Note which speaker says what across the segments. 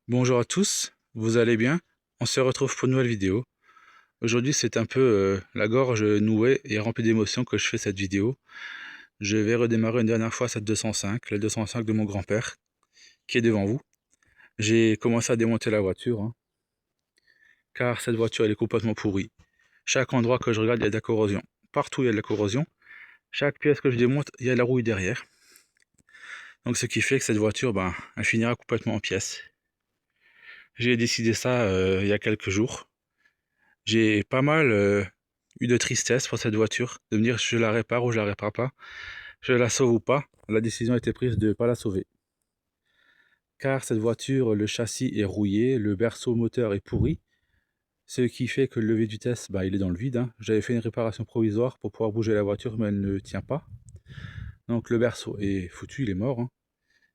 Speaker 1: Bonjour à tous, vous allez bien? On se retrouve pour une nouvelle vidéo. Aujourd'hui c'est un peu la gorge nouée et remplie d'émotions que je fais cette vidéo. Je vais redémarrer une dernière fois cette 205, la 205 de mon grand-père, qui est devant vous. J'ai commencé à démonter la voiture, hein, car cette voiture elle est complètement pourrie. Chaque endroit que je regarde il y a de la corrosion. Partout il y a de la corrosion. Chaque pièce que je démonte, il y a de la rouille derrière. Donc ce qui fait que cette voiture, elle finira complètement en pièces. J'ai décidé ça il y a quelques jours. J'ai pas mal eu de tristesse pour cette voiture, de me dire je la répare ou je la répare pas, je la sauve ou pas. La décision a été prise de ne pas la sauver. Car cette voiture, le châssis est rouillé, le berceau moteur est pourri, ce qui fait que le levier de vitesse, il est dans le vide, hein. J'avais fait une réparation provisoire pour pouvoir bouger la voiture, mais elle ne tient pas. Donc le berceau est foutu, il est mort, hein.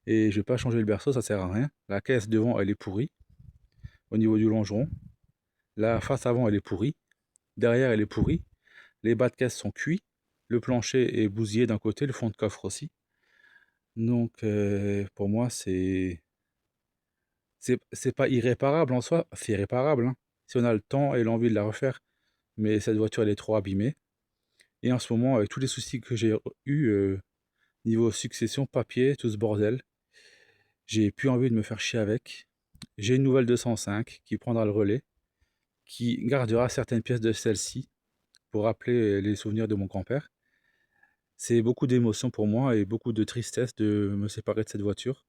Speaker 1: Et je vais pas changer le berceau, ça sert à rien. La caisse devant, elle est pourrie, au niveau du longeron. La face avant, elle est pourrie. Derrière, elle est pourrie. Les bas de caisse sont cuits. Le plancher est bousillé d'un côté, le fond de coffre aussi. Donc pour moi, c'est pas irréparable en soi, c'est irréparable, hein, si on a le temps et l'envie de la refaire. Mais cette voiture, elle est trop abîmée. Et en ce moment, avec tous les soucis que j'ai eu niveau succession, papier, tout ce bordel, j'ai plus envie de me faire chier avec. J'ai une nouvelle 205 qui prendra le relais, qui gardera certaines pièces de celle-ci pour rappeler les souvenirs de mon grand-père. C'est beaucoup d'émotions pour moi et beaucoup de tristesse de me séparer de cette voiture,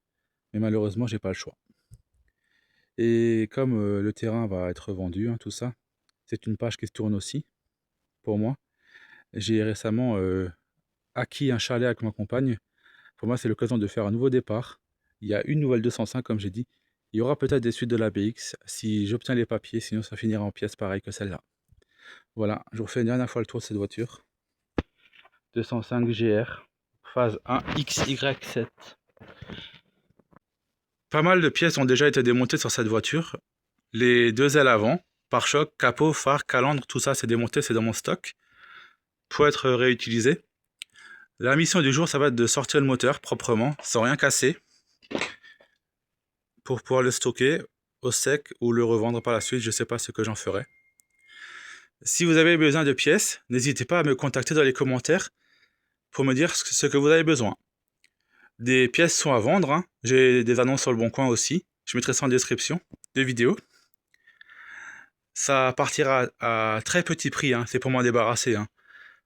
Speaker 1: mais malheureusement, j'ai pas le choix. Et comme le terrain va être vendu, hein, tout ça, c'est une page qui se tourne aussi pour moi. J'ai récemment acquis un chalet avec ma compagne. Pour moi, c'est l'occasion de faire un nouveau départ. Il y a une nouvelle 205, comme j'ai dit. Il y aura peut-être des suites de la BX si j'obtiens les papiers, sinon ça finira en pièces pareilles que celle-là. Voilà, je vous refais une dernière fois le tour de cette voiture. 205 GR, phase 1 XY7. Pas mal de pièces ont déjà été démontées sur cette voiture. Les deux ailes avant, pare-choc, capot, phare, calandre, tout ça c'est démonté, c'est dans mon stock pour être réutilisé. La mission du jour, ça va être de sortir le moteur proprement, sans rien casser, pour pouvoir le stocker au sec ou le revendre par la suite, je ne sais pas ce que j'en ferai. Si vous avez besoin de pièces, n'hésitez pas à me contacter dans les commentaires pour me dire ce que vous avez besoin. Des pièces sont à vendre, hein. J'ai des annonces sur le bon coin aussi, je mettrai ça en description de vidéo. Ça partira à très petit prix, hein. C'est pour m'en débarrasser, hein.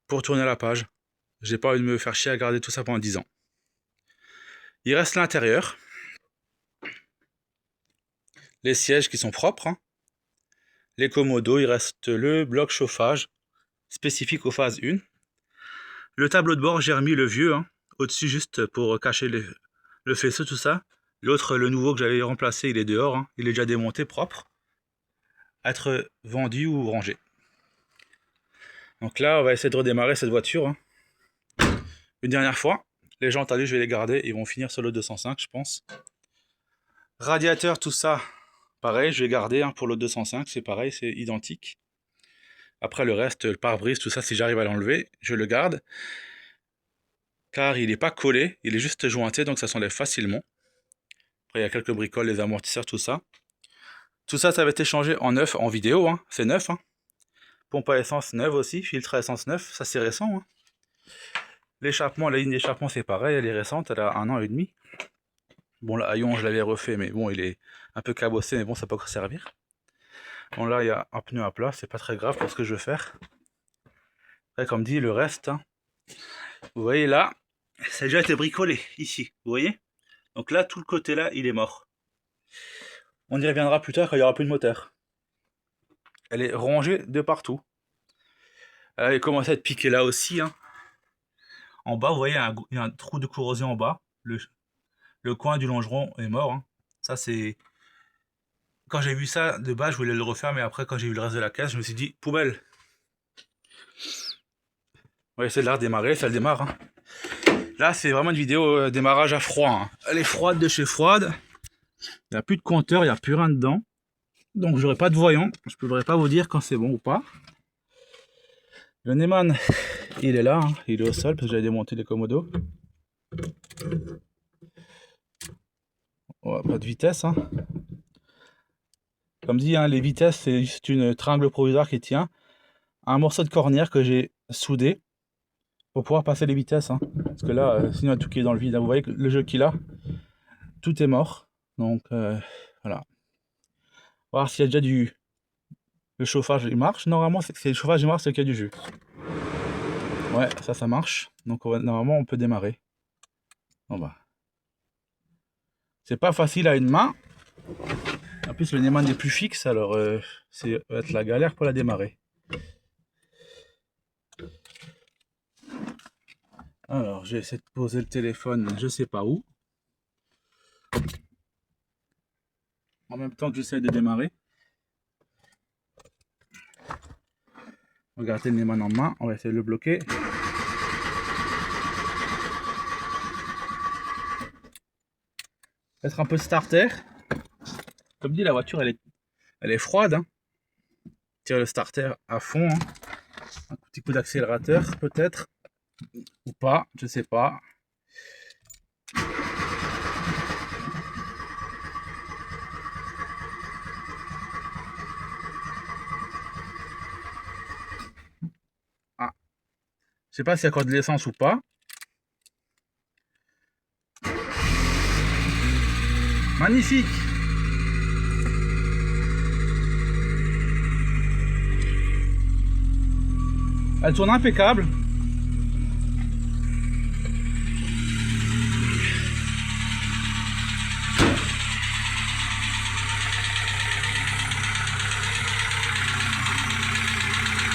Speaker 1: Pour tourner la page. J'ai pas envie de me faire chier à garder tout ça pendant 10 ans. Il reste l'intérieur, les sièges qui sont propres, hein. Les commodos, il reste le bloc chauffage spécifique aux phases 1. Le tableau de bord, j'ai remis le vieux, hein, au-dessus juste pour cacher le faisceau, tout ça. L'autre, le nouveau que j'avais remplacé, il est dehors, hein. Il est déjà démonté, propre. À être vendu ou rangé. Donc là, on va essayer de redémarrer cette voiture, hein. Une dernière fois. Les jantes, je vais les garder. Ils vont finir sur le 205, je pense. Radiateur, tout ça, pareil, je vais garder, hein, pour le 205. C'est pareil, c'est identique. Après, le reste, le pare-brise, tout ça, si j'arrive à l'enlever, je le garde. Car il n'est pas collé, il est juste jointé, donc ça s'enlève facilement. Après, il y a quelques bricoles, les amortisseurs, tout ça. Tout ça, ça va être échangé en neuf, en vidéo, hein. C'est neuf, hein. Pompe à essence neuve aussi, filtre à essence neuf, ça c'est récent, hein. L'échappement, la ligne d'échappement c'est pareil, elle est récente, elle a 1 an et demi. Bon, le haillon je l'avais refait, mais bon, il est un peu cabossé, mais bon, ça peut encore servir. Bon, là, il y a un pneu à plat, c'est pas très grave pour ce que je veux faire. Après, comme dit, le reste, hein, vous voyez là, ça a déjà été bricolé, ici, vous voyez. Donc là, tout le côté là, il est mort. On y reviendra plus tard quand il n'y aura plus de moteur. Elle est rongée de partout. Elle avait commencé à être piquée là aussi, hein. En bas, vous voyez, il y a un trou de corrosion en bas. Le coin du longeron est mort, hein. Ça, c'est... Quand j'ai vu ça, de bas, je voulais le refaire, mais après, quand j'ai vu le reste de la caisse, je me suis dit, poubelle. Ouais, c'est de la redémarrer, ça le démarre, hein. Là, c'est vraiment une vidéo démarrage à froid, hein. Elle est froide de chez froide. Il n'y a plus de compteur, il n'y a plus rien dedans. Donc, j'aurai pas de voyant. Je ne pourrai pas vous dire quand c'est bon ou pas. Le Neyman, il est là, hein. Il est au sol parce que j'avais démonté les commodos. Ouais, pas de vitesse, hein. Comme dit, hein, les vitesses, c'est juste une tringle provisoire qui tient à un morceau de cornière que j'ai soudé pour pouvoir passer les vitesses. Hein. Parce que là, sinon, il y a tout qui est dans le vide. Hein. Vous voyez que le jeu qu'il a, tout est mort. Donc, voilà. Voir s'il y a déjà le chauffage, il marche. Normalement, c'est le chauffage, il marche, c'est qu'il y a du jus. Ouais, ça marche. Donc, normalement, on peut démarrer. Bon, bah. C'est pas facile à une main. En plus, le Neyman n'est plus fixe, alors ça va être la galère pour la démarrer. Alors, j'ai essayé de poser le téléphone, je sais pas où. En même temps que j'essaie de démarrer. Regardez le Neyman en main, on va essayer de le bloquer. Peut-être un peu de starter. Comme dit, la voiture, elle est froide. Hein. Tire le starter à fond. Hein. Un petit coup d'accélérateur, peut-être. Ou pas, je sais pas. Ah. Je sais pas s'il y a encore de l'essence ou pas. Magnifique! Elle tourne impeccable.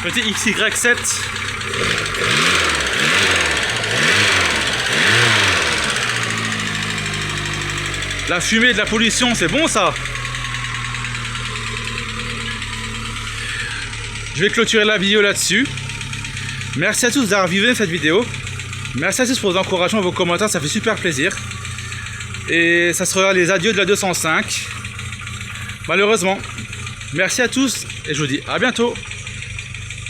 Speaker 1: Petit XY7. La fumée de la pollution, c'est bon ça. Je vais clôturer la vidéo là-dessus. Merci à tous d'avoir visionné cette vidéo. Merci à tous pour vos encouragements, vos commentaires, ça fait super plaisir. Et ça sera les adieux de la 205. Malheureusement. Merci à tous et je vous dis à bientôt.